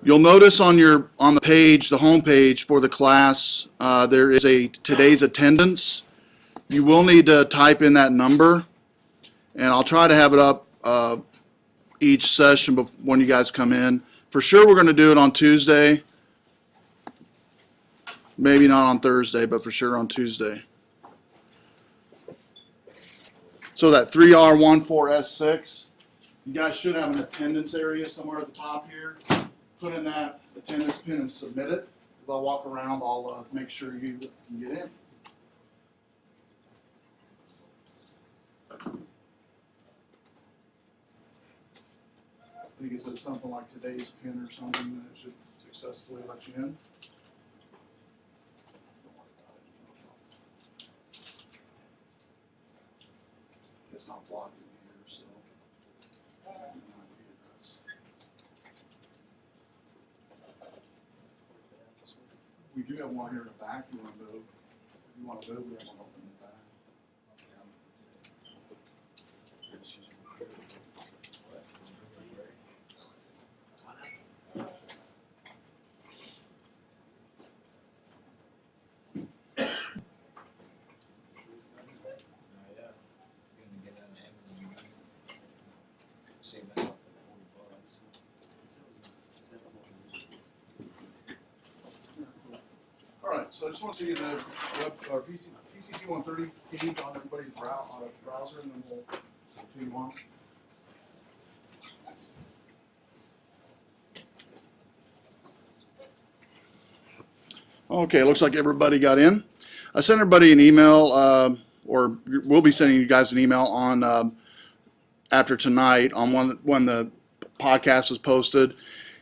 You'll notice on the page, the home page for the class, there is a today's attendance. You will need to type in that number, and I'll try to have it up each session when you guys come in. For sure, we're going to do it on Tuesday. Maybe not on Thursday, but for sure on Tuesday. So that 3R14S6, you guys should have an attendance area somewhere at the top here. Put in that attendance pin and submit it. As I walk around, I'll make sure you can get in. I think it says something like today's pin or something that should successfully let you in. It's not blocked in here, so. We do have one here in the back. You want to move? If you want to move, we have one open in the back. So I just want to see the PCT130 page on everybody's browser, and then we'll continue on. Okay, looks like everybody got in. I sent everybody an email, or we'll be sending you guys an email on after tonight on when the podcast is posted.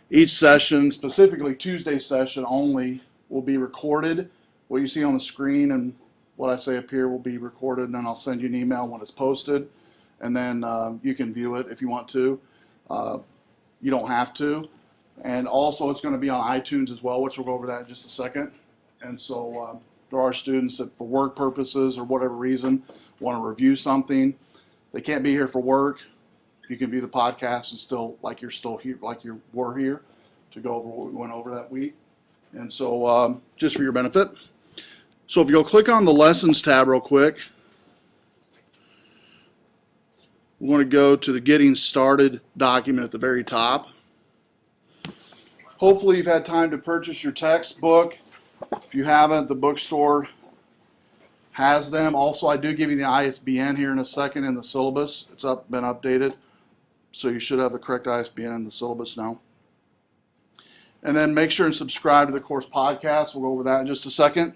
Each session, specifically Tuesday's session only, will be recorded. What you see on the screen and what I say up here will be recorded, and then I'll send you an email when it's posted, and then you can view it if you want to. You don't have to. And also it's going to be on iTunes as well, which we'll go over that in just a second. And so there are students that for work purposes or whatever reason want to review something. They can't be here for work. You can view the podcast and still like you're still here, like you were here, to go over what we went over that week. And so just for your benefit. So if you'll click on the Lessons tab real quick, we want to go to the Getting Started document at the very top. Hopefully you've had time to purchase your textbook. If you haven't, the bookstore has them. Also, I do give you the ISBN here in a second in the syllabus. It's been updated, so you should have the correct ISBN in the syllabus now. And then make sure and subscribe to the course podcast. We'll go over that in just a second.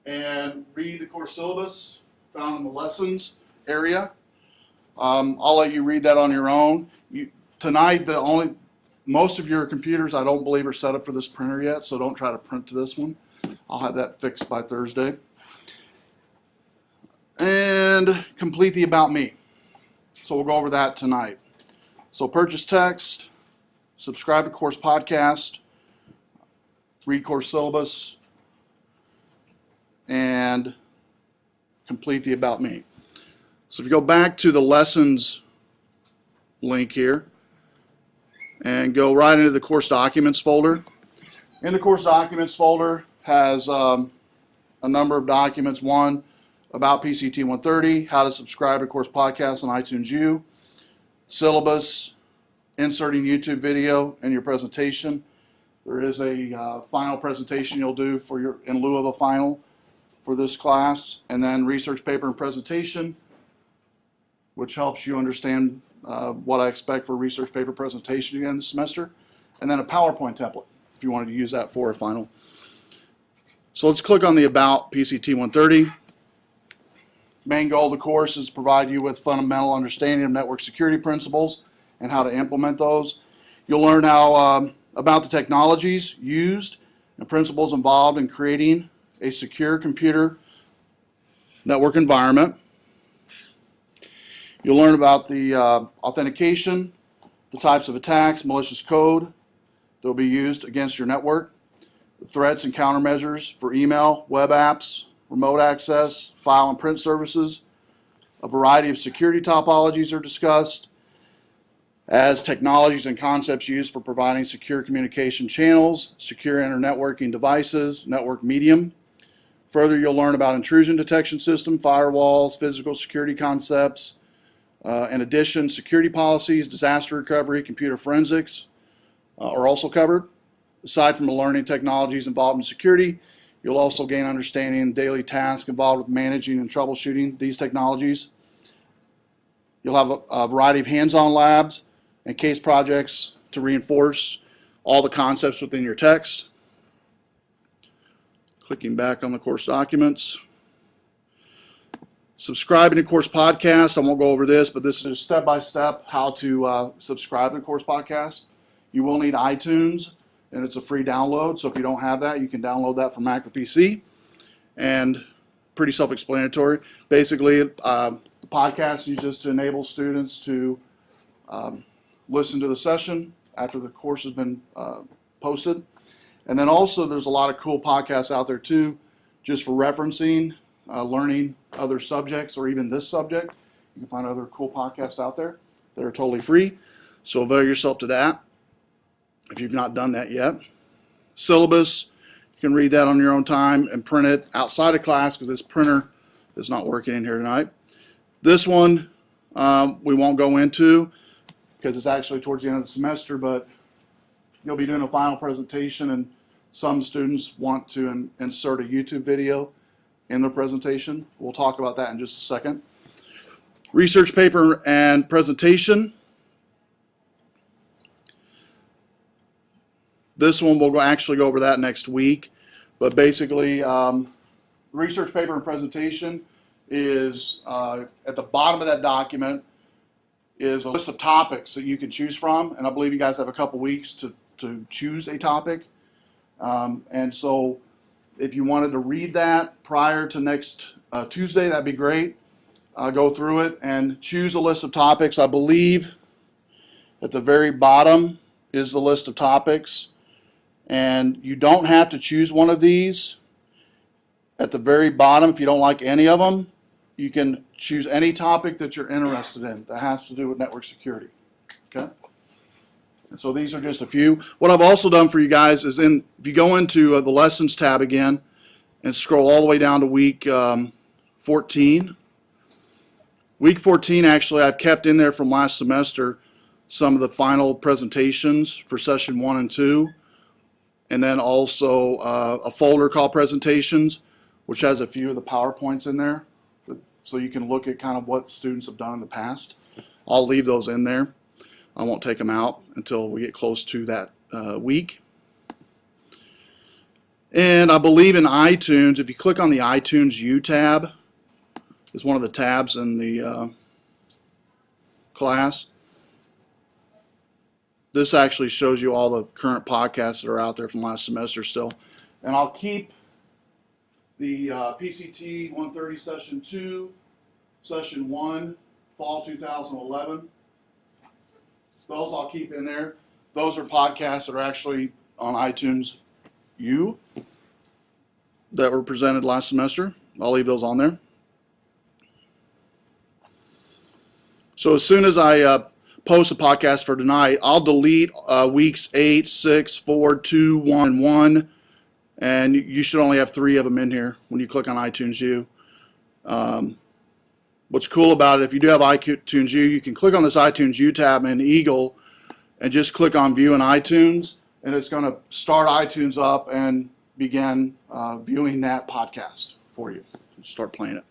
And read the course syllabus found in the lessons area. I'll let you read that on your own. Tonight, most of your computers I don't believe are set up for this printer yet, so don't try to print to this one. I'll have that fixed by Thursday. And complete the About Me. So we'll go over that tonight. So purchase text, subscribe to course podcast, read course syllabus, and complete the About Me. So if you go back to the lessons link here and go right into the course documents folder. In the course documents folder has a number of documents. One, about PCT130, how to subscribe to course podcast on iTunes U, syllabus, inserting YouTube video in your presentation. There is a final presentation you'll do in lieu of a final for this class, and then research paper and presentation, which helps you understand what I expect for a research paper presentation again this semester, and then a PowerPoint template if you wanted to use that for a final. So let's click on the About PCT130. Main goal of the course is to provide you with fundamental understanding of network security principles and how to implement those. You'll learn how about the technologies used and principles involved in creating a secure computer network environment. You'll learn about the authentication, the types of attacks, malicious code that will be used against your network, the threats and countermeasures for email, web apps, remote access, file and print services. A variety of security topologies are discussed. as technologies and concepts used for providing secure communication channels, secure internetworking devices, network medium. Further, you'll learn about intrusion detection system, firewalls, physical security concepts. In addition, security policies, disaster recovery, computer forensics are also covered. Aside from the learning technologies involved in security, you'll also gain understanding in daily tasks involved with managing and troubleshooting these technologies. You'll have a variety of hands-on labs and case projects to reinforce all the concepts within your text. Clicking back on the course documents. Subscribing to course podcast. I won't go over this, but this is step-by-step how to subscribe to the course podcast. You will need iTunes, and it's a free download. So if you don't have that, you can download that from Mac or PC. And pretty self-explanatory. Basically, the podcast is just to enable students to listen to the session after the course has been posted. And then also there's a lot of cool podcasts out there too, just for referencing, learning other subjects or even this subject. You can find other cool podcasts out there that are totally free. So avail yourself to that if you've not done that yet. Syllabus, you can read that on your own time and print it outside of class because this printer is not working in here tonight. This one we won't go into because it's actually towards the end of the semester, but you'll be doing a final presentation and some students want to insert a YouTube video in their presentation. We'll talk about that in just a second. Research paper and presentation. This one we'll actually go over that next week, but basically research paper and presentation is at the bottom of that document is a list of topics that you can choose from, and I believe you guys have a couple weeks to choose a topic. And so if you wanted to read that prior to next Tuesday, that'd be great. Go through it and choose a list of topics. I believe at the very bottom is the list of topics, and you don't have to choose one of these. At the very bottom, if you don't like any of them, you can choose any topic that you're interested in that has to do with network security. Okay? And so these are just a few. What I've also done for you guys is if you go into the Lessons tab again and scroll all the way down to week 14. Week 14, actually, I've kept in there from last semester some of the final presentations for session 1 and 2. And then also a folder called Presentations, which has a few of the PowerPoints in there. So you can look at kind of what students have done in the past. I'll leave those in there. I won't take them out until we get close to that week. And I believe in iTunes, if you click on the iTunes U tab, is one of the tabs in the class. This actually shows you all the current podcasts that are out there from last semester still. And I'll keep the PCT130 Session 2, Session 1, Fall 2011. Those I'll keep in there. Those are podcasts that are actually on iTunes U that were presented last semester. I'll leave those on there. So as soon as I post a podcast for tonight, I'll delete weeks 8, 6, 4, 2, 1, and 1. And you should only have 3 of them in here when you click on iTunes U. What's cool about it, if you do have iTunes U, you can click on this iTunes U tab in Eagle and just click on View in iTunes, and it's going to start iTunes up and begin viewing that podcast for you. Start playing it.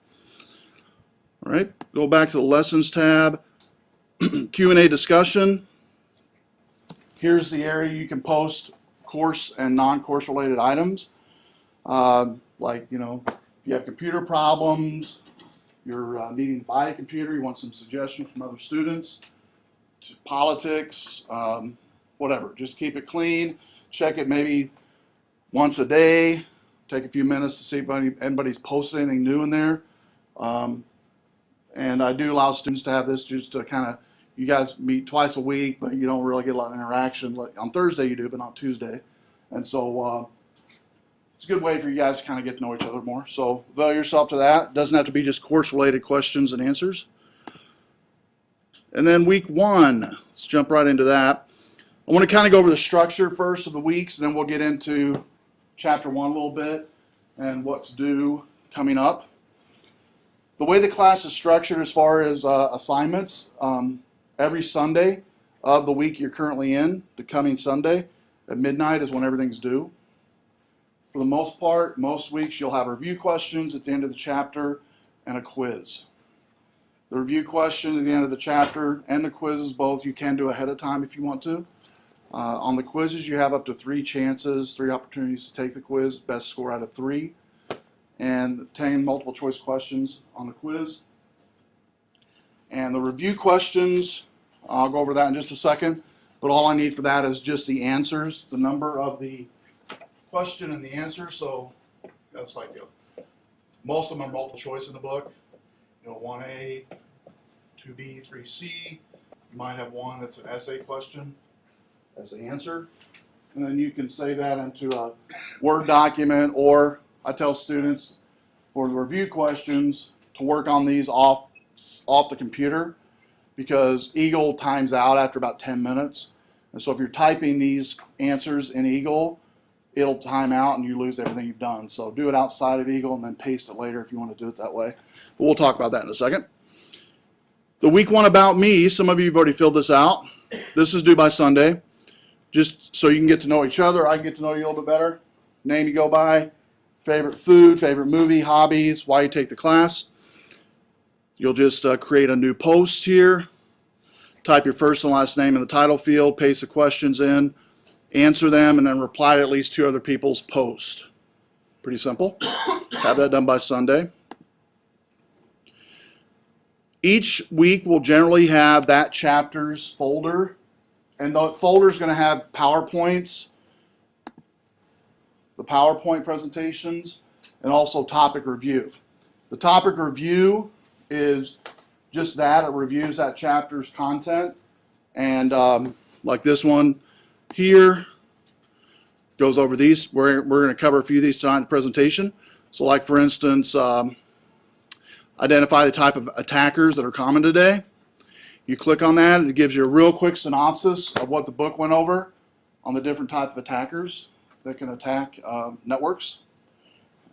All right, go back to the Lessons tab. Q&A discussion. Here's the area you can post course and non-course related items. Like, you know, if you have computer problems, you're needing to buy a computer, you want some suggestions from other students, to politics, whatever. Just keep it clean. Check it maybe once a day. Take a few minutes to see if anybody's posted anything new in there. And I do allow students to have this just to kind of, you guys meet twice a week, but you don't really get a lot of interaction. Like on Thursday you do, but not Tuesday. And so it's a good way for you guys to kind of get to know each other more. So avail yourself to that. It doesn't have to be just course-related questions and answers. And then week 1, let's jump right into that. I want to kind of go over the structure first of the weeks, and then we'll get into chapter 1 a little bit and what's due coming up. The way the class is structured as far as assignments, every Sunday of the week you're currently in, the coming Sunday at midnight is when everything's due. For the most part, most weeks you'll have review questions at the end of the chapter and a quiz. The review question at the end of the chapter and the quizzes both you can do ahead of time if you want to. On the quizzes you have up to 3 chances, 3 opportunities to take the quiz, best score out of 3, and 10 multiple choice questions on the quiz. And the review questions, I'll go over that in just a second, but all I need for that is just the answers, the number of the question and the answer. So that's like most of them are multiple choice in the book. 1A, 2B, 3C. You might have one that's an essay question as the answer. And then you can save that into a Word document, or I tell students for the review questions to work on these off the computer, because Eagle times out after about 10 minutes. And so if you're typing these answers in Eagle, it'll time out and you lose everything you've done. So do it outside of Eagle and then paste it later if you want to do it that way. But we'll talk about that in a second. The week 1 about me, some of you have already filled this out. This is due by Sunday. Just so you can get to know each other, I can get to know you a little bit better. Name you go by, favorite food, favorite movie, hobbies, why you take the class. You'll just create a new post here. Type your first and last name in the title field, paste the questions in, answer them, and then reply to at least 2 other people's posts. Pretty simple. Have that done by Sunday. Each week will generally have that chapter's folder, and the folder is going to have PowerPoints, the PowerPoint presentations, and also topic review. The topic review is just that. It reviews that chapter's content, and like this one here goes over these. We're going to cover a few of these tonight in the presentation. So like for instance, identify the type of attackers that are common today. You click on that and it gives you a real quick synopsis of what the book went over on the different types of attackers that can attack networks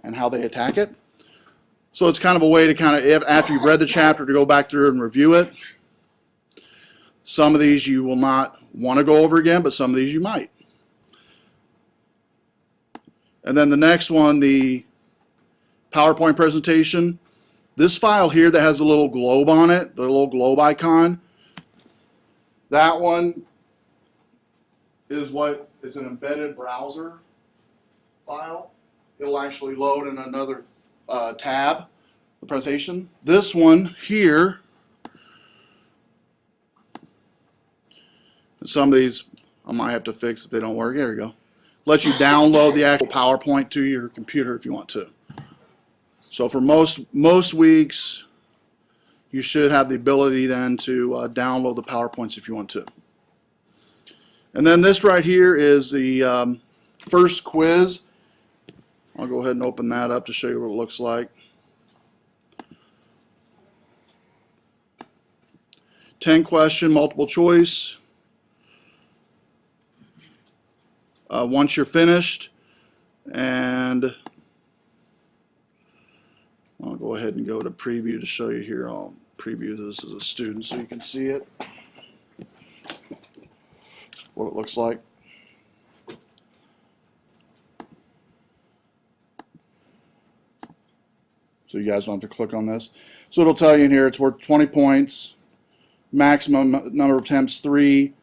and how they attack it. So it's kind of a way to kind of, after you've read the chapter, to go back through and review it. Some of these you will not want to go over again, but some of these you might. And then the next one, the PowerPoint presentation. This file here that has a little globe on it, the little globe icon, that one is what is an embedded browser file. It'll actually load in another tab, the presentation. This one here, some of these I might have to fix if they don't work. There we go. Lets you download the actual PowerPoint to your computer if you want to. So for most weeks, you should have the ability then to download the PowerPoints if you want to. And then this right here is the first quiz. I'll go ahead and open that up to show you what it looks like. 10-question multiple choice. Once you're finished, and I'll go ahead and go to preview to show you here. I'll preview this as a student so you can see it, what it looks like. So you guys don't have to click on this. So it'll tell you in here it's worth 20 points, maximum number of attempts 3,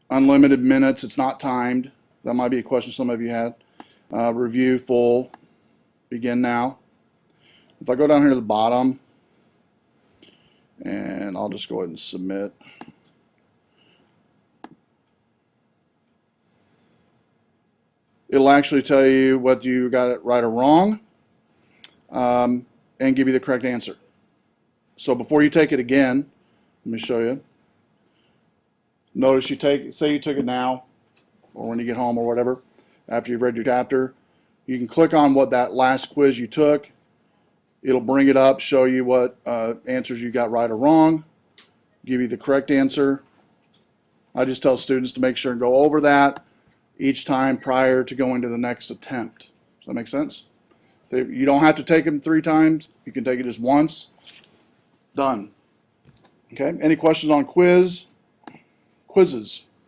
unlimited minutes, it's not timed. That might be a question some of you had. Review full, begin now. If I go down here to the bottom, and I'll just go ahead and submit. It'll actually tell you whether you got it right or wrong, and give you the correct answer. So before you take it again, let me show you. Notice you say you took it now, or when you get home or whatever, after you've read your chapter, you can click on what that last quiz you took. It'll bring it up, show you what answers you got right or wrong. give you the correct answer. I just tell students to make sure and go over that each time prior to going to the next attempt. Does that make sense? So you don't have to take them 3 times. You can take it just once. Done. Okay. Any questions on quizzes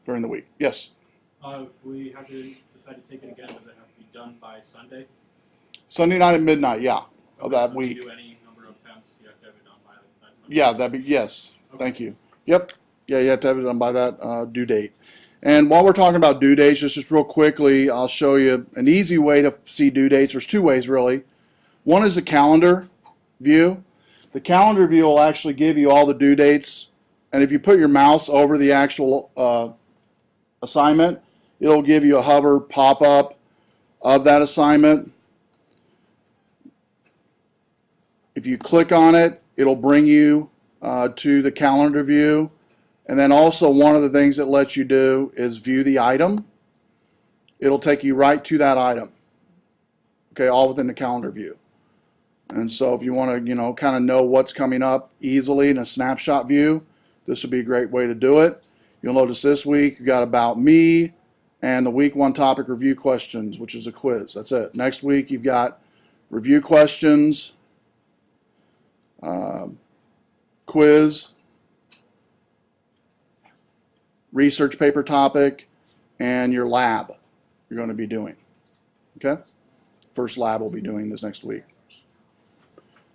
during the week? Yes. If we have to decide to take it again, does it have to be done by Sunday? Sunday night at midnight. Yeah. Of that so week. If you do any number of attempts, you have to have it done by that Sunday. Yeah. That'd be yes. Okay. Thank you. Yep. Yeah. You have to have it done by that due date. And while we're talking about due dates, just real quickly, I'll show you an easy way to see due dates. There's 2 ways really. One is the calendar view. The calendar view will actually give you all the due dates, and if you put your mouse over the actual assignment, it'll give you a hover pop-up of that assignment. If you click on it, it'll bring you to the calendar view. And then also one of the things that lets you do is view the item. It'll take you right to that item. Okay, all within the calendar view. And so if you want to, kind of know what's coming up easily in a snapshot view, this would be a great way to do it. You'll notice this week you've got About Me and the week 1 topic review questions, which is a quiz. That's it. Next week you've got review questions, quiz, research paper topic, and your lab you're going to be doing. Okay? First lab we'll be doing this next week.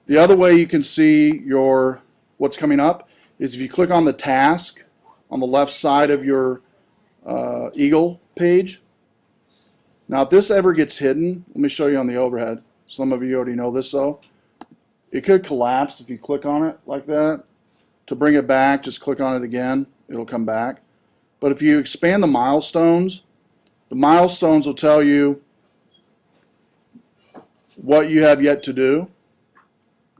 The other way you can see what's coming up is if you click on the task on the left side of your Eagle page. Now if this ever gets hidden, let me show you on the overhead. Some of you already know this though. It could collapse if you click on it like that. To bring it back, just click on it again. It'll come back. But if you expand the milestones will tell you what you have yet to do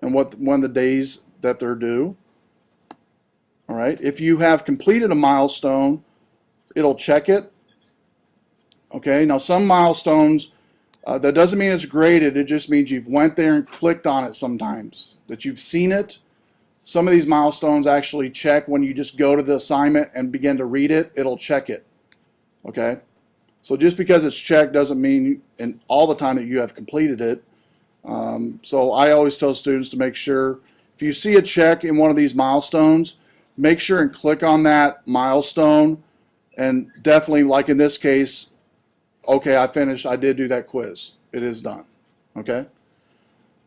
and when the days that they're due. All right. If you have completed a milestone, it'll check it. Okay. Now some milestones, that doesn't mean it's graded. It just means you've went there and clicked on it sometimes, that you've seen it. Some of these milestones actually check when you just go to the assignment and begin to read it, it'll check it. Okay? So just because it's checked doesn't mean in all the time that you have completed it. So I always tell students to make sure, if you see a check in one of these milestones, make sure and click on that milestone, and definitely, like in this case, okay, I finished, I did do that quiz. It is done. Okay?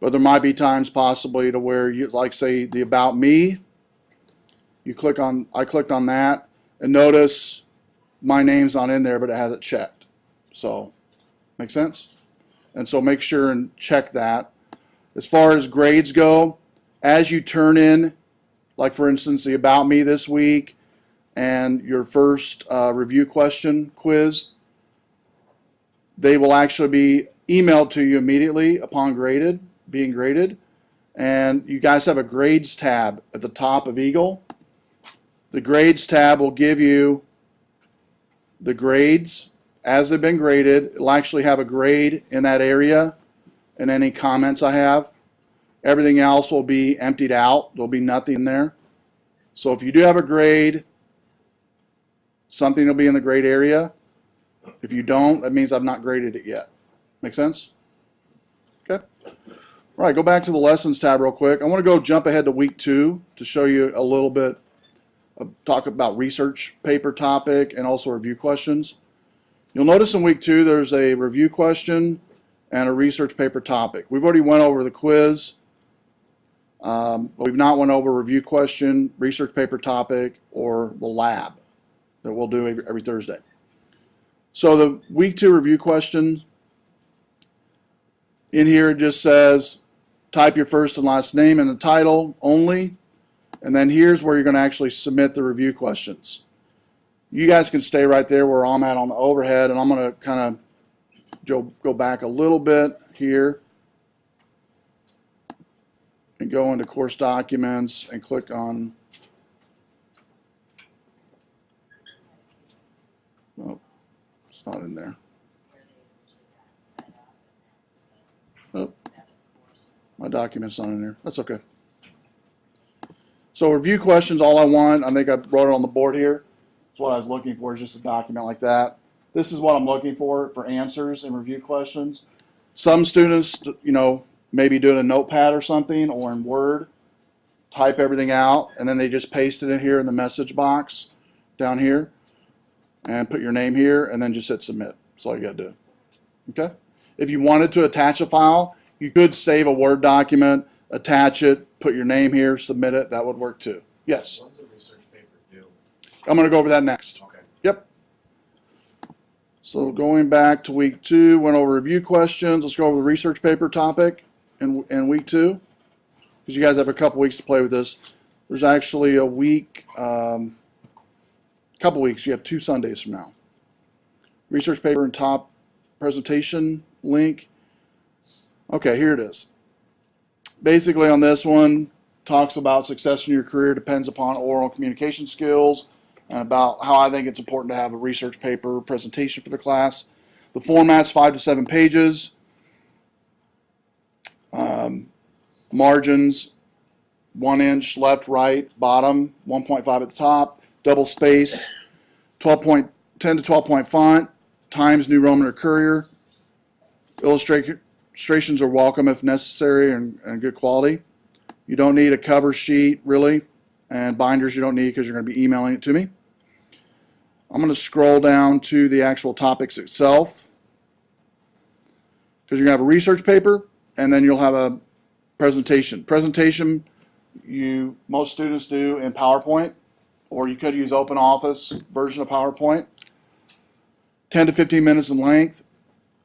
But there might be times possibly to where you, like say the About Me, I clicked on that, and notice my name's not in there, but it has it checked. So, make sense? And so make sure and check that. As far as grades go, as you turn in, like for instance the About Me this week and your first review question quiz, they will actually be emailed to you immediately upon being graded. And you guys have a grades tab at the top of Eagle. The grades tab will give you the grades as they've been graded. It'll actually have a grade in that area and any comments I have. Everything else will be emptied out. There'll be nothing there. So if you do have a grade, something will be in the grade area. If you don't, that means I've not graded it yet. Make sense? Okay. All right, go back to the lessons tab real quick. I want to go jump ahead to week 2 to show you a little bit, talk about research paper topic and also review questions. You'll notice in week 2 there's a review question and a research paper topic. We've already went over the quiz, but we've not went over review question, research paper topic, or the lab that we'll do every Thursday. So the week 2 review question, in here it just says type your first and last name in the title only, and then here's where you're going to actually submit the review questions. You guys can stay right there where I'm at on the overhead, and I'm going to kind of go back a little bit here and go into course documents and click on, oh, it's not in there. Oh, my document's not in there. That's okay. So review questions, all I want, I think I wrote it on the board here. That's what I was looking for, is just a document like that. This is what I'm looking for answers and review questions. Some students, you know, maybe do it in a notepad or something, or in Word, type everything out, and then they just paste it in here in the message box down here, and put your name here, and then just hit submit. That's all you got to do. Okay? If you wanted to attach a file, you could save a Word document, attach it, put your name here, submit it. That would work too. Yes? When's the research paper due? I'm going to go over that next. Okay. Yep. So going back to week 2, went over review questions. Let's go over the research paper topic in week 2, because you guys have a couple weeks to play with this. There's actually a week, couple weeks. You have 2 Sundays from now. Research paper and top presentation link. Okay, here it is. Basically on this one, talks about success in your career depends upon oral communication skills, and about how I think it's important to have a research paper presentation for the class. The format's 5 to 7 pages. Margins, 1 inch left, right, bottom, 1.5 at the top, double space, 10 to 12 point font, Times New Roman or Courier. Illustrations are welcome if necessary and good quality. You don't need a cover sheet really, and binders you don't need because you're going to be emailing it to me. I'm going to scroll down to the actual topics itself, because you're going to have a research paper and then you'll have a presentation. Presentation most students do in PowerPoint, or you could use OpenOffice version of PowerPoint. 10 to 15 minutes in length.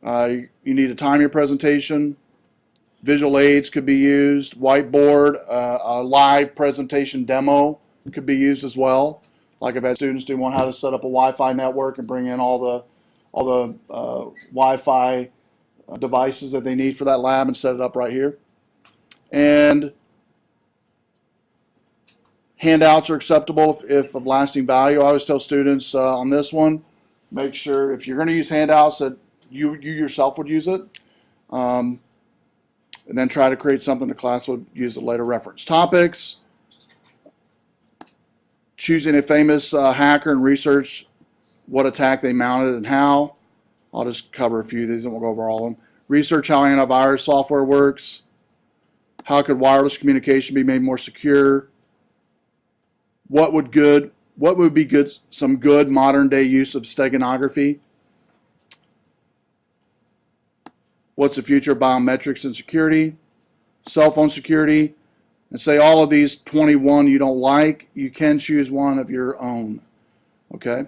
You need to time your presentation. Visual aids could be used. Whiteboard, a live presentation demo could be used as well. Like I've had students do one how to set up a Wi-Fi network and bring in all the Wi-Fi devices that they need for that lab and set it up right here. And handouts are acceptable if of lasting value. I always tell students on this one, make sure if you're going to use handouts that you yourself would use it, and then try to create something the class would use a later reference. Topics: choosing a famous hacker and research what attack they mounted and how. I'll just cover a few of these and we'll go over all of them. Research how antivirus software works. How could wireless communication be made more secure? What would be good? Some good modern day use of steganography. What's the future of biometrics and security? Cell phone security. And say all of these 21 you don't like, you can choose one of your own. Okay?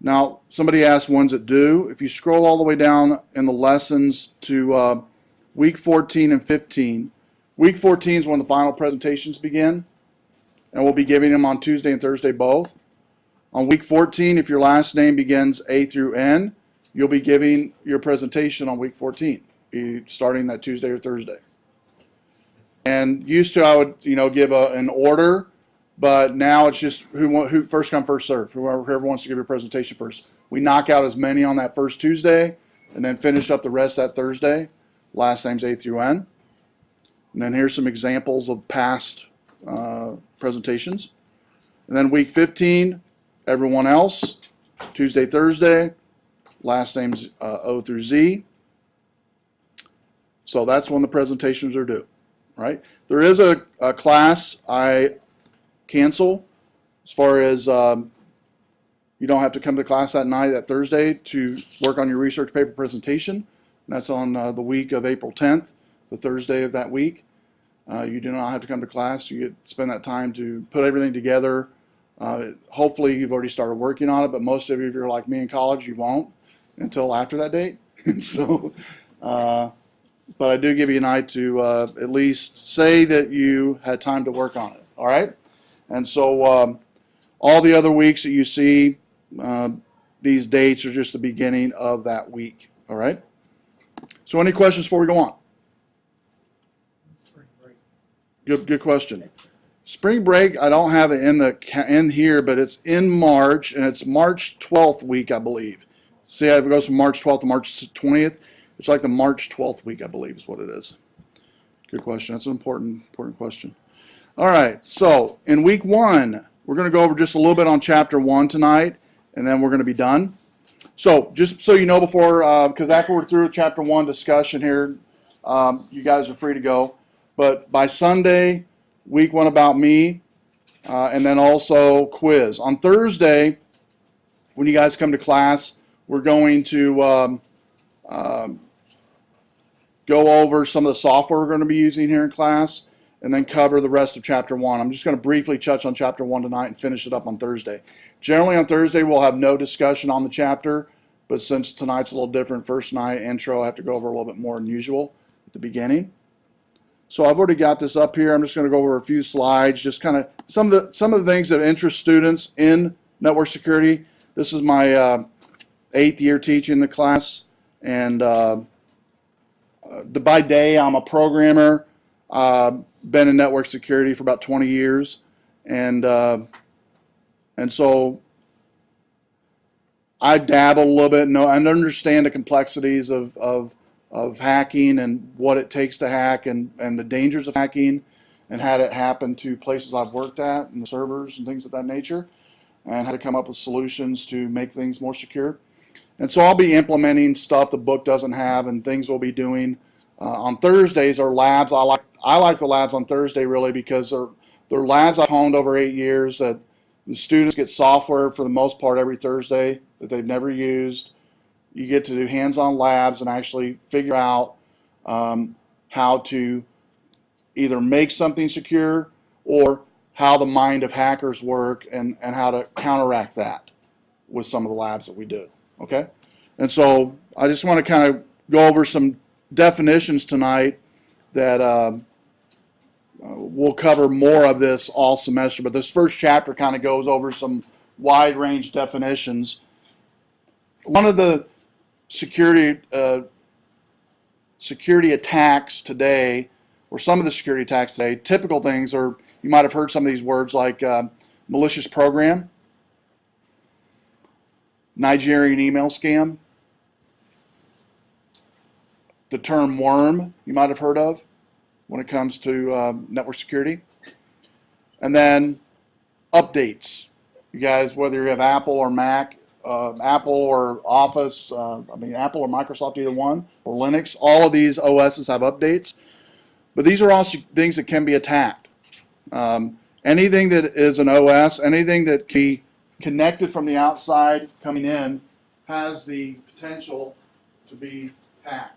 Now, somebody asked when's it due. If you scroll all the way down in the lessons to week 14 and 15, week 14 is when the final presentations begin, and we'll be giving them on Tuesday and Thursday both. On week 14, if your last name begins A through N, you'll be giving your presentation on week 14, starting that Tuesday or Thursday. And used to I would give an order, but now it's just who first come first serve. Whoever wants to give your presentation first. We knock out as many on that first Tuesday, and then finish up the rest that Thursday. Last names A through N. And then here's some examples of past presentations. And then week 15, everyone else, Tuesday, Thursday, last names O through Z. So that's when the presentations are due, right? There is a class I cancel as far as you don't have to come to class that night, that Thursday, to work on your research paper presentation. And that's on the week of April 10th, the Thursday of that week. You do not have to come to class. You spend that time to put everything together. Hopefully you've already started working on it, but most of you, if you're like me in college, you won't until after that date. So, but I do give you a night to at least say that you had time to work on it. All right? And so all the other weeks that you see, these dates are just the beginning of that week. All right? So any questions before we go on? Good question. Spring break, I don't have it in here, but it's in March, and it's March 12th week, I believe. See how it goes from March 12th to March 20th? It's like the March 12th week, I believe, is what it is. Good question. That's an important question. All right, so in week 1, we're going to go over just a little bit on chapter 1 tonight, and then we're going to be done. So just so you know before, because after we're through chapter 1 discussion here, you guys are free to go. But by Sunday, week 1 about me, and then also quiz. On Thursday, when you guys come to class, we're going to go over some of the software we're going to be using here in class, and then cover the rest of chapter 1. I'm just going to briefly touch on chapter 1 tonight and finish it up on Thursday. Generally on Thursday we'll have no discussion on the chapter, but since tonight's a little different, first night intro, I have to go over a little bit more than usual at the beginning. So I've already got this up here. I'm just going to go over a few slides, just kind of some of the things that interest students in network security. This is my 8th year teaching the class, and by day I'm a programmer. Been in network security for about 20 years, and so I dabble a little bit and understand the complexities of hacking and what it takes to hack, and the dangers of hacking, and had it happen to places I've worked at and servers and things of that nature, and how to come up with solutions to make things more secure. And so I'll be implementing stuff the book doesn't have, and things we'll be doing. On Thursdays are labs. I like the labs on Thursday really because they're labs I've honed over 8 years, that the students get software for the most part every Thursday that they've never used. You get to do hands-on labs and actually figure out how to either make something secure, or how the mind of hackers work, and how to counteract that with some of the labs that we do. Okay? And so I just want to kind of go over some definitions tonight that we'll cover more of this all semester, but this first chapter kind of goes over some wide range definitions. One of the security attacks today, or some of the security attacks today, typical things are, you might have heard some of these words like malicious program, Nigerian email scam, the term worm you might have heard of when it comes to network security. And then updates. You guys, whether you have Apple or Mac, Apple or Office, Apple or Microsoft, either one, or Linux, all of these OSs have updates. But these are also things that can be attacked. Anything that is an OS, anything that can be connected from the outside coming in, has the potential to be hacked.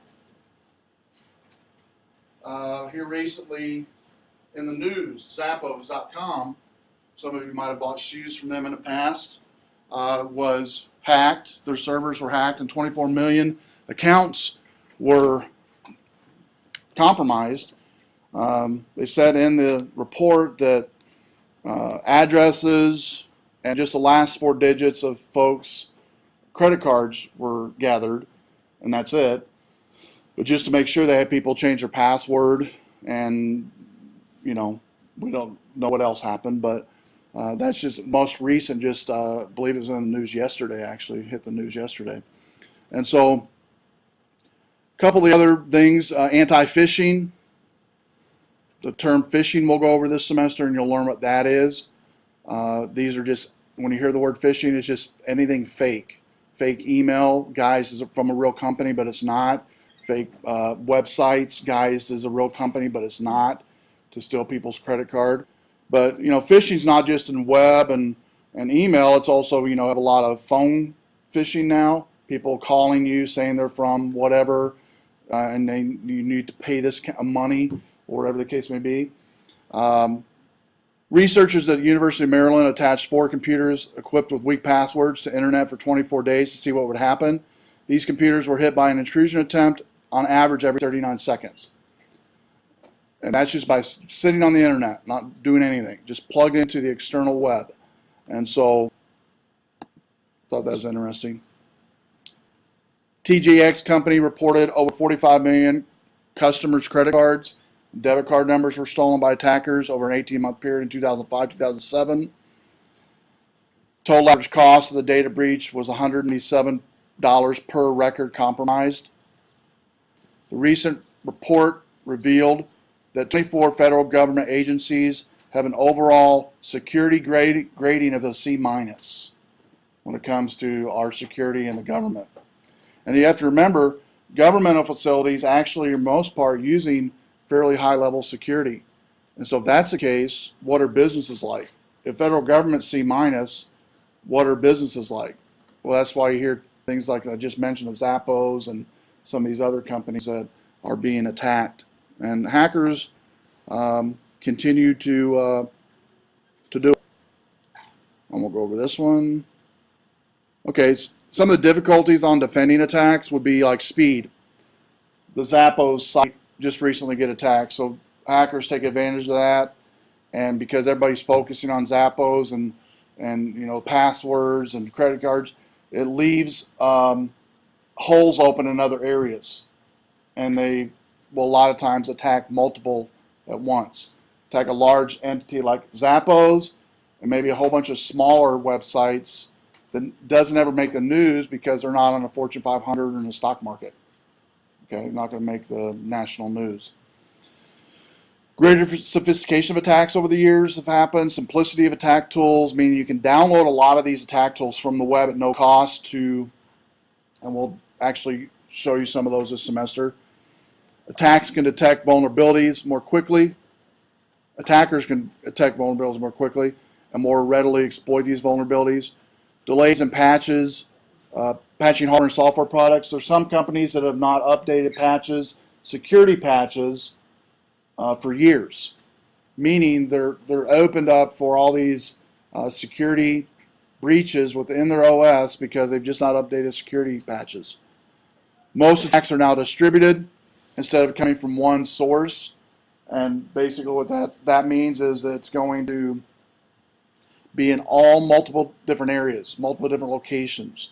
Here recently in the news, Zappos.com, some of you might have bought shoes from them in the past, was hacked. Their servers were hacked and 24 million accounts were compromised. They said in the report that addresses and just the last 4 digits of folks' credit cards were gathered, and that's it. But just to make sure, they had people change their password, and we don't know what else happened. But that's just most recent. Just I believe it was in the news yesterday. Actually, hit the news yesterday. And so, a couple of the other things: anti-phishing. The term phishing we'll go over this semester, and you'll learn what that is. These are just, when you hear the word phishing, it's just anything fake. Fake email, guys, is from a real company, but it's not. Fake websites, guys, is a real company, but it's not, to steal people's credit card. But phishing's not just in web and email. It's also, have a lot of phone phishing now. People calling you saying they're from whatever, and you need to pay this money, or whatever the case may be. Researchers at the University of Maryland attached 4 computers equipped with weak passwords to internet for 24 days to see what would happen. These computers were hit by an intrusion attempt on average every 39 seconds. And that's just by sitting on the internet, not doing anything, just plugged into the external web. And so, I thought that was interesting. TJX company reported over 45 million customers' credit cards. Debit card numbers were stolen by attackers over an 18-month period in 2005-2007. Total average cost of the data breach was $187 per record compromised. The recent report revealed that 24 federal government agencies have an overall security grading of a C- when it comes to our security in the government. And you have to remember, governmental facilities actually, for the most part, using fairly high level security. And so if that's the case, what are businesses like? If federal government C-, what are businesses like? Well, that's why you hear things like I just mentioned of Zappos and some of these other companies that are being attacked. And hackers continue to do it. And we'll go over this one. Okay, some of the difficulties on defending attacks would be like speed. The Zappos site just recently get attacked, so hackers take advantage of that. And because everybody's focusing on Zappos and you know, passwords and credit cards, it leaves holes open in other areas, and they will a lot of times attack multiple at once. Attack a large entity like Zappos and maybe a whole bunch of smaller websites that doesn't ever make the news because they're not on the Fortune 500 or in the stock market. Okay, not going to make the national news. Greater sophistication of attacks over the years have happened. Simplicity of attack tools, meaning you can download a lot of these attack tools from the web at no cost and we'll actually show you some of those this semester. Attacks can detect vulnerabilities more quickly. Attackers can detect vulnerabilities more quickly and more readily exploit these vulnerabilities. Delays in patches, patching hardware and software products. There's some companies that have not updated patches, security patches, for years, meaning they're opened up for all these security breaches within their OS because they've just not updated security patches. Most attacks are now distributed instead of coming from one source, and basically what that means is that it's going to be in multiple different areas, multiple different locations.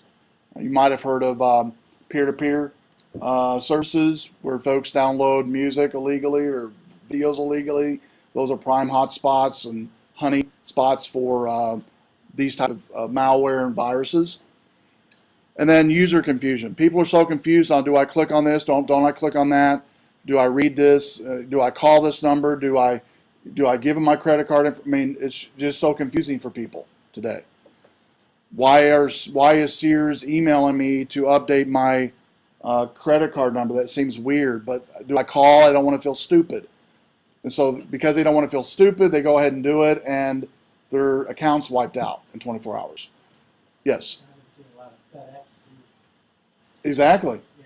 You might have heard of peer-to-peer services where folks download music illegally or videos illegally. Those are prime hotspots and honey spots for these type of malware and viruses. And then user confusion. People are so confused on, do I click on this? Don't I click on that? Do I read this? Do I call this number? Do I give them my credit card? I mean, it's just so confusing for people today. Why is Sears emailing me to update my credit card number? That seems weird, but do I call? I don't want to feel stupid. And so because they don't want to feel stupid, they go ahead and do it, and their account's wiped out in 24 hours. Yes? I've seen a lot of FedEx too. Exactly. Yeah,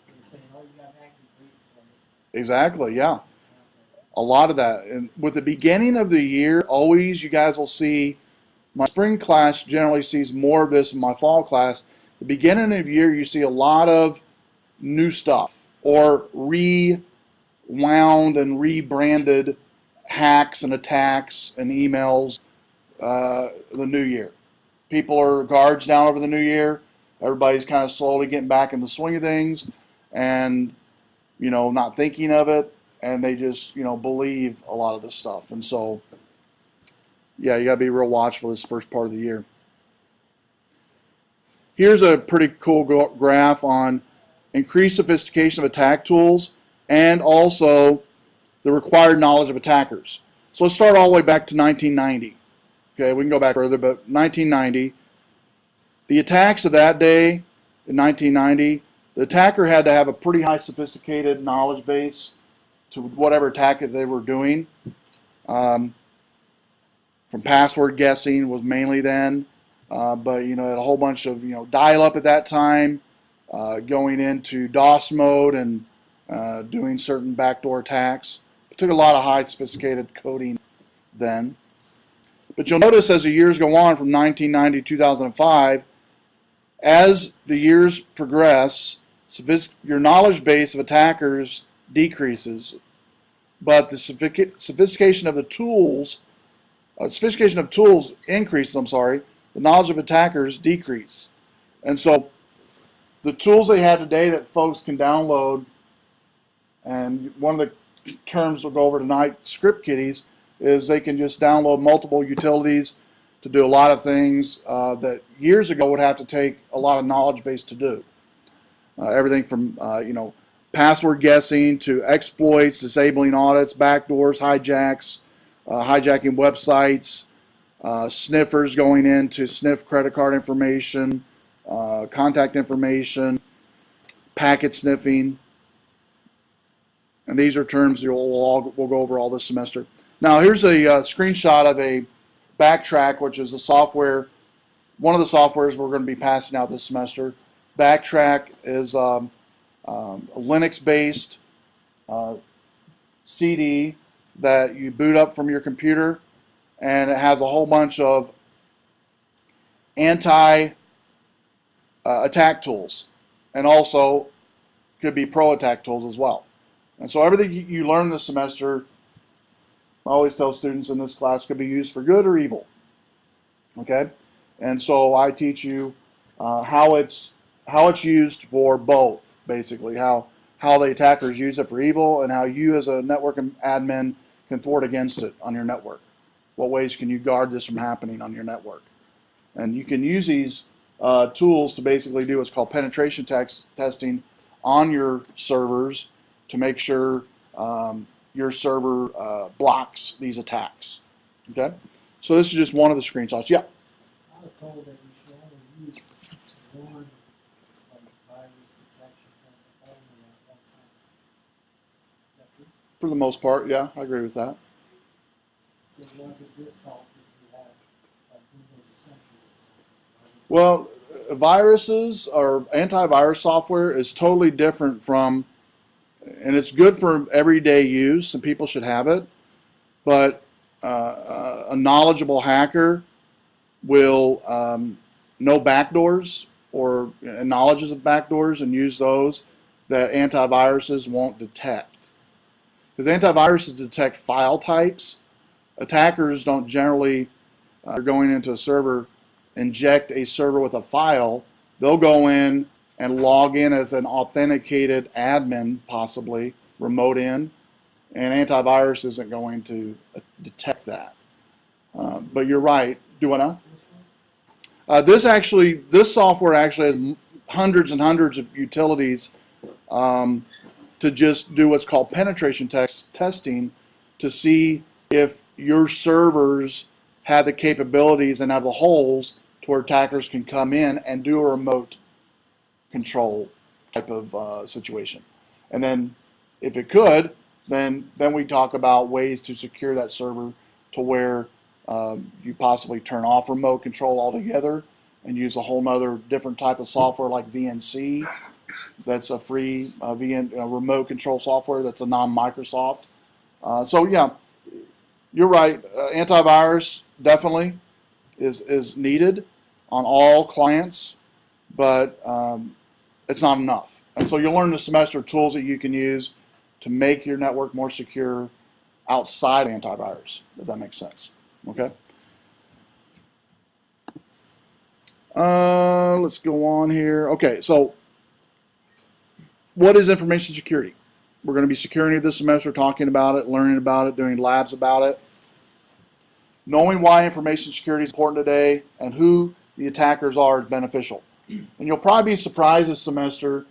they're saying, oh, you got an active lead from it. Exactly, yeah. A lot of that. And with the beginning of the year, always you guys will see, my spring class generally sees more of this than my fall class. The beginning of the year, you see a lot of new stuff or rewound and rebranded hacks and attacks and emails the new year. People are guards down over the new year. Everybody's kind of slowly getting back in the swing of things and, you know, not thinking of it. And they just, you know, believe a lot of this stuff. And so, yeah, you got to be real watchful this first part of the year. Here's a pretty cool graph on increased sophistication of attack tools and also the required knowledge of attackers. So let's start all the way back to 1990. Okay, we can go back further, but 1990, the attacks of that day in 1990, the attacker had to have a pretty high sophisticated knowledge base to whatever attack that they were doing. From password guessing was mainly then, but you know, had a whole bunch of dial-up at that time, going into DOS mode and doing certain backdoor attacks. It took a lot of high sophisticated coding then. But you'll notice as the years go on from 1990 to 2005, as the years progress, your knowledge base of attackers decreases, but the sophistication of the tools, increases. The knowledge of attackers decrease, and so the tools they have today that folks can download, and one of the terms we'll go over tonight, script kiddies, is they can just download multiple utilities to do a lot of things that years ago would have to take a lot of knowledge base to do. Everything from password guessing to exploits, disabling audits, backdoors, hijacks, hijacking websites, sniffers going in to sniff credit card information, contact information, packet sniffing. And these are terms we'll go over all this semester. Now here's a screenshot of a Backtrack, which is a software, one of the softwares we're going to be passing out this semester. Backtrack is a Linux-based CD that you boot up from your computer, and it has a whole bunch of anti-attack tools, and also could be pro-attack tools as well. And so everything you learn this semester, I always tell students in this class, could be used for good or evil. Okay, and so I teach you how it's used for both, basically how the attackers use it for evil, and how you as a network admin can thwart against it on your network. What ways can you guard this from happening on your network? And you can use these tools to basically do what's called penetration testing on your servers to make sure your server blocks these attacks. Okay, so this is just one of the screenshots. Yeah. I was told that you should only use one virus protection only at one time. Is that true? For the most part, yeah, I agree with that. So what would this help if you had Windows Essentials? Well, viruses or antivirus software is totally different from, and it's good for everyday use, and people should have it, but a knowledgeable hacker will know backdoors or knowledges of backdoors and use those that antiviruses won't detect. Because antiviruses detect file types. Attackers don't generally, they're going into a server, inject a server with a file. They'll go in and log in as an authenticated admin, possibly, remote in, and antivirus isn't going to detect that. But you're right. Do what now? This software actually has hundreds and hundreds of utilities to just do what's called penetration testing to see if your servers have the capabilities and have the holes to where attackers can come in and do a remote control type of situation. And then if it could, then we talk about ways to secure that server to where you possibly turn off remote control altogether and use a whole nother different type of software like VNC. That's a free remote control software that's a non-Microsoft. So yeah, you're right. Antivirus definitely is needed on all clients, but it's not enough. And so you'll learn this semester tools that you can use to make your network more secure outside of antivirus, if that makes sense. Okay. Let's go on here. Okay, so what is information security? We're going to be securing it this semester, talking about it, learning about it, doing labs about it. Knowing why information security is important today and who the attackers are is beneficial. And you'll probably be surprised this semester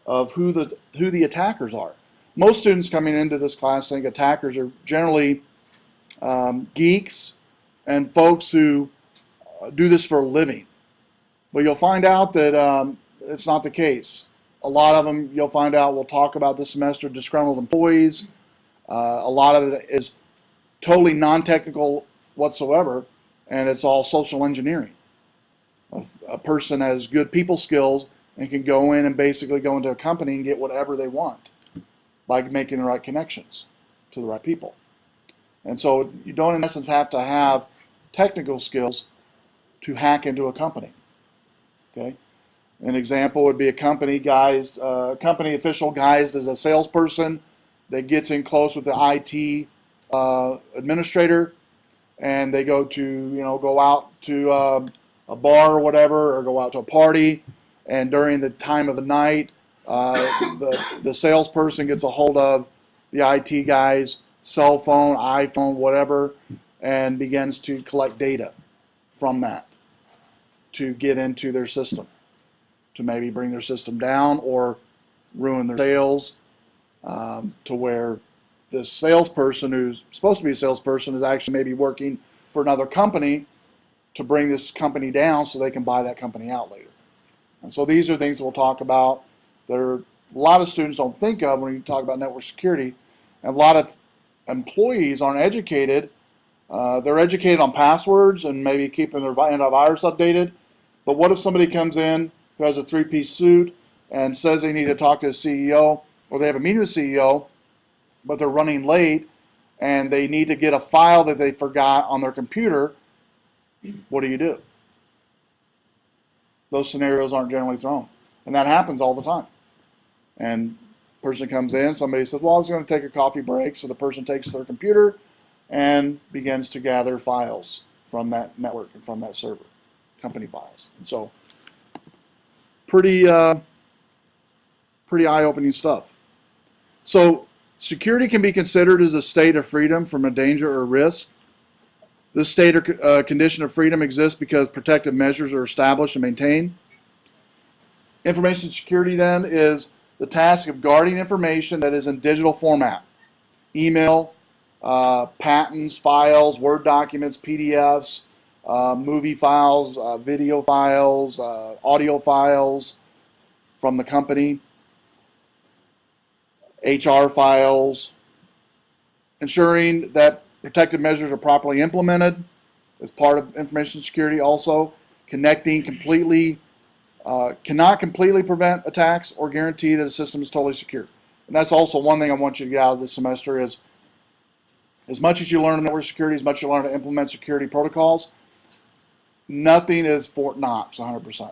of who the attackers are. Most students coming into this class think attackers are generally geeks and folks who do this for a living. But you'll find out that it's not the case. A lot of them, you'll find out, we'll talk about this semester, disgruntled employees. A lot of it is totally non-technical whatsoever, and it's all social engineering. A person has good people skills and can go in and basically go into a company and get whatever they want by making the right connections to the right people. And so you don't, in essence, have to have technical skills to hack into a company. Okay, an example would be a company official guised as a salesperson that gets in close with the IT administrator, and they go out to a bar or whatever, or go out to a party, and during the time of the night, the salesperson gets a hold of the IT guy's cell phone, iPhone, whatever, and begins to collect data from that to get into their system, to maybe bring their system down or ruin their sales, to where this salesperson who's supposed to be a salesperson is actually maybe working for another company to bring this company down so they can buy that company out later. And so these are things we'll talk about that are, a lot of students don't think of when you talk about network security. And a lot of employees aren't educated. They're educated on passwords and maybe keeping their antivirus updated. But what if somebody comes in who has a three-piece suit and says they need to talk to the CEO, or they have a meeting with the CEO, but they're running late and they need to get a file that they forgot on their computer? What do you do? Those scenarios aren't generally thrown. And that happens all the time. And person comes in, somebody says, well, I was going to take a coffee break. So the person takes their computer and begins to gather files from that network and from that server, company files. And so pretty eye-opening stuff. So security can be considered as a state of freedom from a danger or risk. This state or condition of freedom exists because protective measures are established and maintained. Information security then is the task of guarding information that is in digital format. Email, patents, files, Word documents, PDFs, movie files, video files, audio files from the company, HR files. Ensuring that protective measures are properly implemented as part of information security. Also, cannot completely prevent attacks or guarantee that a system is totally secure. And that's also one thing I want you to get out of this semester is, as much as you learn in network security, as much as you learn to implement security protocols, nothing is Fort Knox 100%.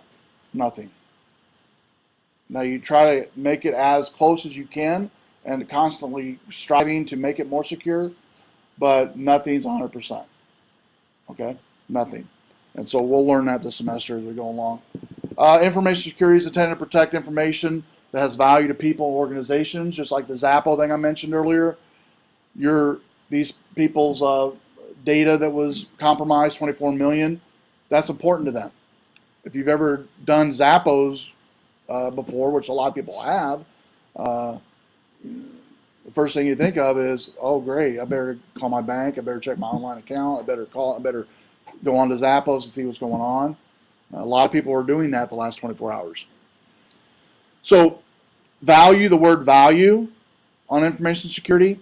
Nothing. Now you try to make it as close as you can and constantly striving to make it more secure, but nothing's 100%. Okay? Nothing. And so we'll learn that this semester as we go along. Information security is intended to protect information that has value to people and organizations, just like the Zappo thing I mentioned earlier. These people's data that was compromised, 24 million, that's important to them. If you've ever done Zappos before, which a lot of people have, the first thing you think of is, oh great, I better call my bank, I better check my online account, I better go on to Zappos and see what's going on. A lot of people are doing that the last 24 hours. So value, the word value on information security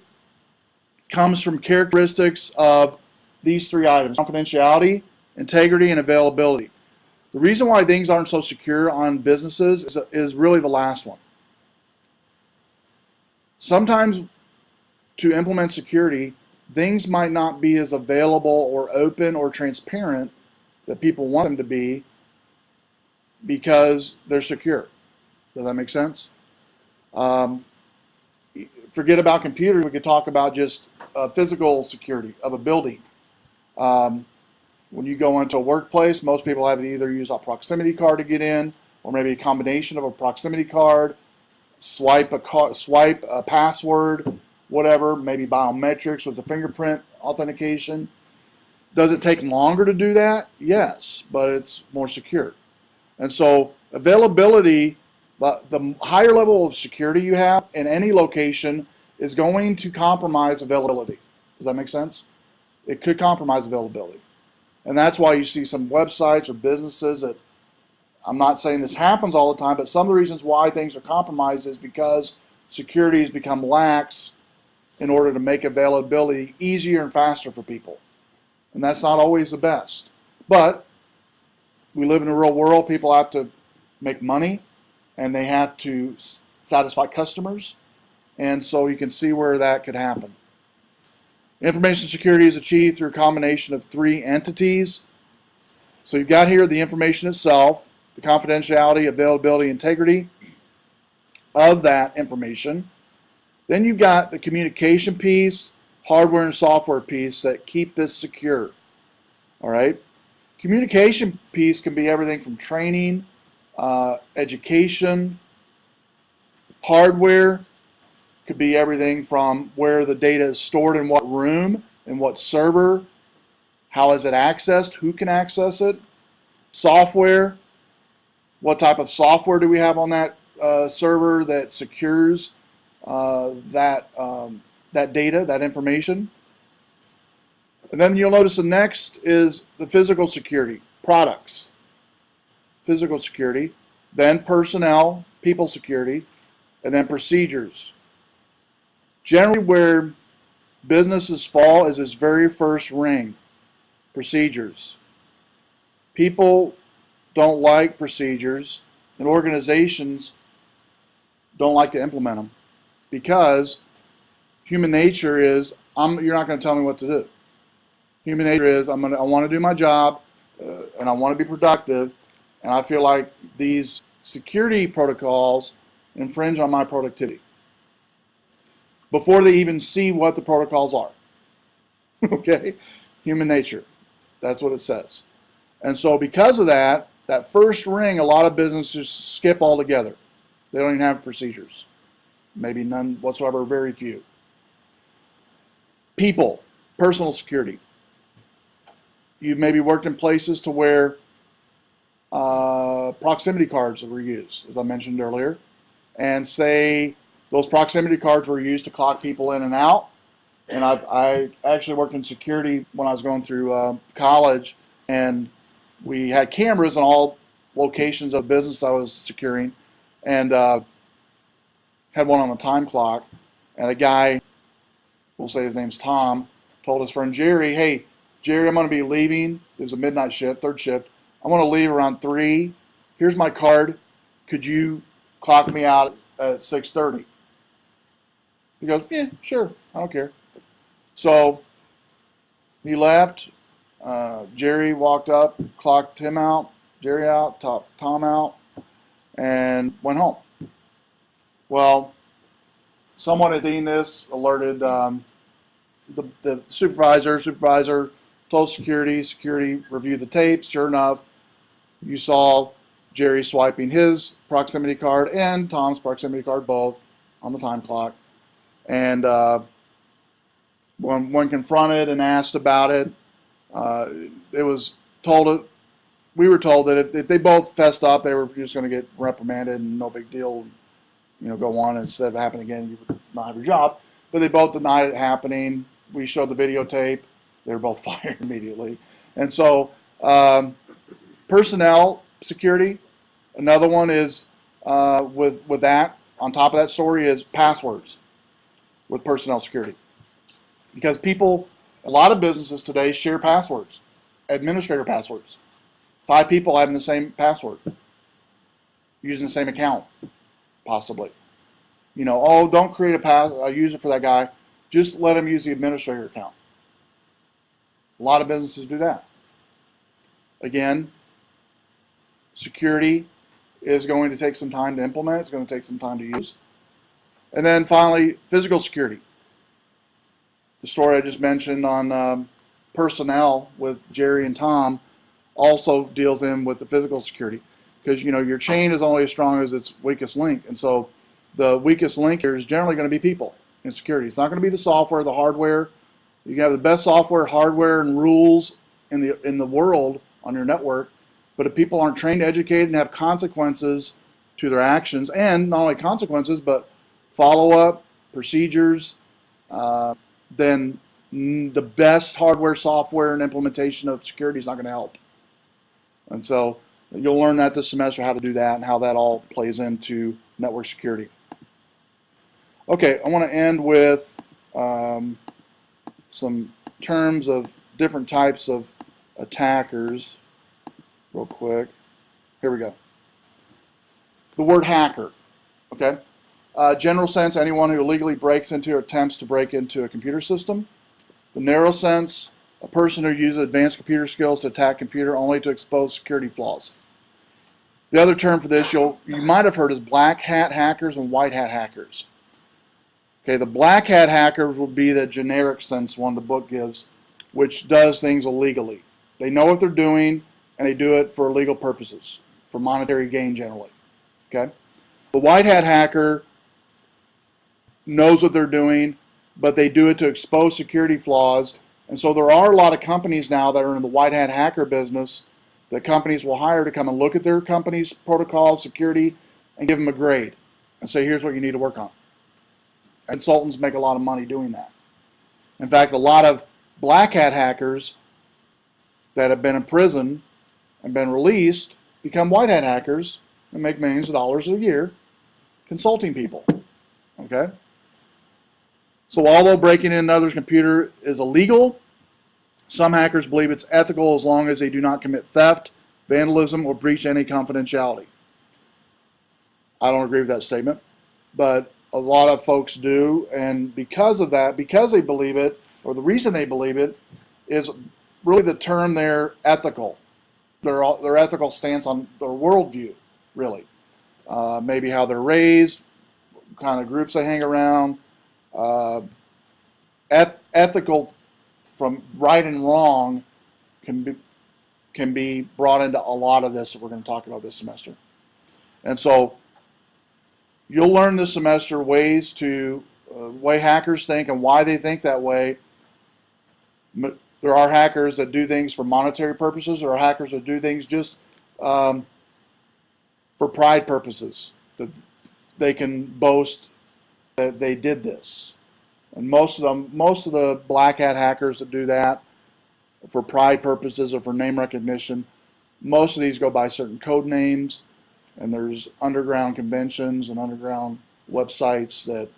comes from characteristics of these three items: confidentiality, integrity, and availability. The reason why things aren't so secure on businesses is really the last one. Sometimes to implement security, things might not be as available or open or transparent that people want them to be because they're secure. Does that make sense? Forget about computers. We could talk about just physical security of a building. When you go into a workplace, most people have to either use a proximity card to get in, or maybe a combination of a proximity card, swipe a password, whatever, maybe biometrics with a fingerprint authentication. Does it take longer to do that? Yes, but it's more secure. And so availability, the higher level of security you have in any location is going to compromise availability. Does that make sense? It could compromise availability. And that's why you see some websites or businesses that, I'm not saying this happens all the time, but some of the reasons why things are compromised is because security has become lax in order to make availability easier and faster for people. And that's not always the best. But we live in a real world. People have to make money, and they have to satisfy customers. And so you can see where that could happen. Information security is achieved through a combination of three entities. So you've got here the information itself, the confidentiality, availability, integrity of that information. Then you've got the communication piece, hardware and software piece that keep this secure. All right? Communication piece can be everything from training, education, hardware. Could be everything from where the data is stored in what room, in what server, how is it accessed, who can access it. Software, what type of software do we have on that server that secures that that data, that information. And then you'll notice the next is the physical security, products, physical security, then personnel, people security, and then procedures. Generally where businesses fall is this very first ring, procedures. People don't like procedures, and organizations don't like to implement them because human nature is, you're not going to tell me what to do. Human nature is, I want to do my job, and I want to be productive, and I feel like these security protocols infringe on my productivity before they even see what the protocols are. Okay? Human nature. That's what it says. And so because of that, that first ring, a lot of businesses skip altogether. They don't even have procedures. Maybe none whatsoever, very few. People, personal security. You've maybe worked in places to where proximity cards were used, as I mentioned earlier. And say those proximity cards were used to clock people in and out. And I actually worked in security when I was going through college, and we had cameras in all locations of business I was securing, and had one on the time clock. And a guy, we'll say his name's Tom, told his friend Jerry, "Hey, Jerry, I'm going to be leaving." It was a midnight shift, third shift. "I'm going to leave around 3. Here's my card. Could you clock me out at 6:30? He goes, "Yeah, sure. I don't care." So he left. Jerry walked up, clocked him out, Jerry out, Tom out, and went home. Well, someone had seen this, alerted the supervisor. Supervisor told security. Security reviewed the tapes. Sure enough, you saw Jerry swiping his proximity card and Tom's proximity card both on the time clock. And when confronted and asked about it, it was told. We were told that if they both fessed up, they were just going to get reprimanded and no big deal. Go on, and instead of it happening again, you would not have your job. But they both denied it happening. We showed the videotape. They were both fired immediately. And so, personnel security. Another one is with that. On top of that story is passwords with personnel security, because a lot of businesses today share passwords, administrator passwords. 5 people having the same password, using the same account, possibly. Oh, don't create a user for that guy. Just let him use the administrator account. A lot of businesses do that. Again, security is going to take some time to implement. It's going to take some time to use. And then finally, physical security. The story I just mentioned on personnel with Jerry and Tom also deals in with the physical security, because your chain is only as strong as its weakest link, and so the weakest link here is generally going to be people in security. It's not going to be the software, the hardware. You can have the best software, hardware, and rules in the world on your network, but if people aren't trained, educated, and have consequences to their actions, and not only consequences but follow-up procedures, then the best hardware, software, and implementation of security is not going to help. And so you'll learn that this semester, how to do that and how that all plays into network security. Okay, I want to end with some terms of different types of attackers real quick. Here we go. The word hacker, okay? General sense, anyone who illegally breaks into or attempts to break into a computer system. The narrow sense, a person who uses advanced computer skills to attack computer only to expose security flaws. The other term for this you might have heard is black hat hackers and white hat hackers. Okay, the black hat hackers will be the generic sense one the book gives, which does things illegally. They know what they're doing, and they do it for illegal purposes, for monetary gain generally. Okay, the white hat hacker knows what they're doing, but they do it to expose security flaws. And so there are a lot of companies now that are in the white hat hacker business that companies will hire to come and look at their company's protocol, security, and give them a grade and say, here's what you need to work on. Consultants make a lot of money doing that. In fact, a lot of black hat hackers that have been in prison and been released become white hat hackers and make millions of dollars a year consulting people. Okay? So although breaking in another's computer is illegal, some hackers believe it's ethical as long as they do not commit theft, vandalism, or breach any confidentiality. I don't agree with that statement, but a lot of folks do, and because of that, because they believe it, or the reason they believe it, is really the term they're ethical. Their ethical stance on their worldview, really. Maybe how they're raised, kind of groups they hang around. Ethical from right and wrong can be brought into a lot of this that we're going to talk about this semester. And so you'll learn this semester ways to way hackers think and why they think that way. There are hackers that do things for monetary purposes. There are hackers that do things just for pride purposes, that they can boast that they did this. And most of the black hat hackers that do that for pride purposes or for name recognition, most of these go by certain code names, and there's underground conventions and underground websites that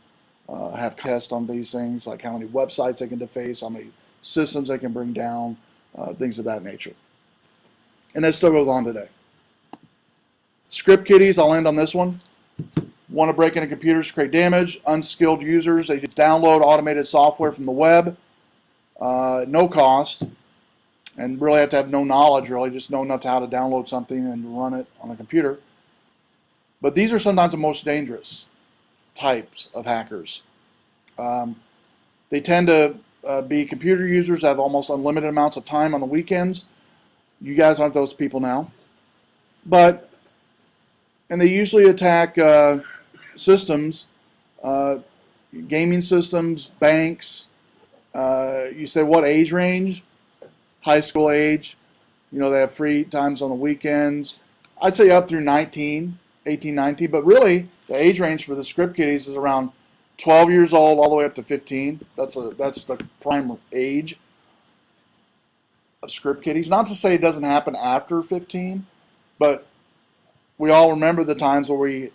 have tests on these things, like how many websites they can deface, how many systems they can bring down, things of that nature. And that still goes on today. Script kiddies, I'll end on this one. Want to break into computers, create damage. Unskilled users, they just download automated software from the web, no cost, and really have to have no knowledge, really, just know enough to how to download something and run it on a computer. But these are sometimes the most dangerous types of hackers. They tend to be computer users that have almost unlimited amounts of time on the weekends. You guys aren't those people now. And they usually attack systems, gaming systems, banks. You say what age range? High school age. You know, they have free times on the weekends. I'd say up through 18, 19, but really the age range for the script kiddies is around 12 years old all the way up to 15. That's the prime age of script kiddies. Not to say it doesn't happen after 15, but we all remember the times where we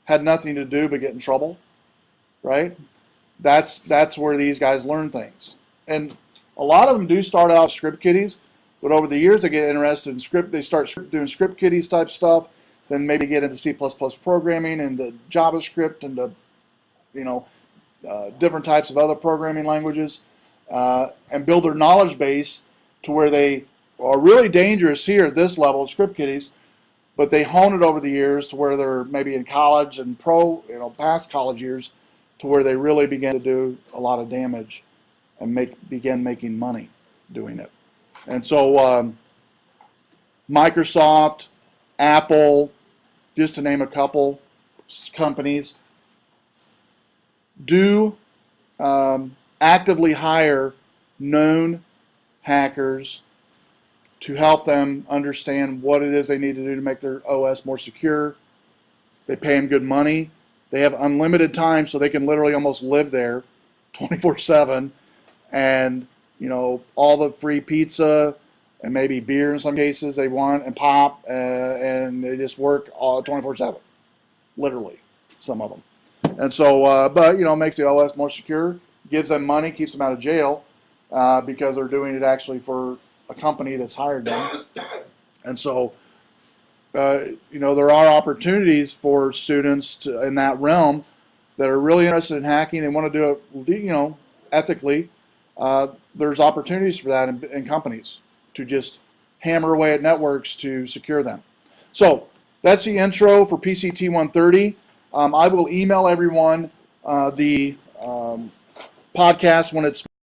had nothing to do but get in trouble, right? That's where these guys learn things. And a lot of them do start out as script kiddies, but over the years they get interested in script. They start doing script kiddies type stuff, then maybe get into C++ programming, into JavaScript, into different types of other programming languages, and build their knowledge base to where they are really dangerous here at this level of script kiddies, but they hone it over the years to where they're maybe in college and past college years, to where they really begin to do a lot of damage and begin making money doing it. And so Microsoft, Apple, just to name a couple companies, do actively hire known hackers to help them understand what it is they need to do to make their OS more secure. They pay them good money. They have unlimited time, so they can literally almost live there 24/7, and all the free pizza and maybe beer in some cases they want, and pop, and they just work 24/7, literally, some of them. And so, but makes the OS more secure, gives them money, keeps them out of jail, because they're doing it actually for a company that's hired them. And so, there are opportunities for students in that realm that are really interested in hacking and want to do it, ethically. There's opportunities for that in companies to just hammer away at networks to secure them. So that's the intro for PCT130. I will email everyone the podcast when it's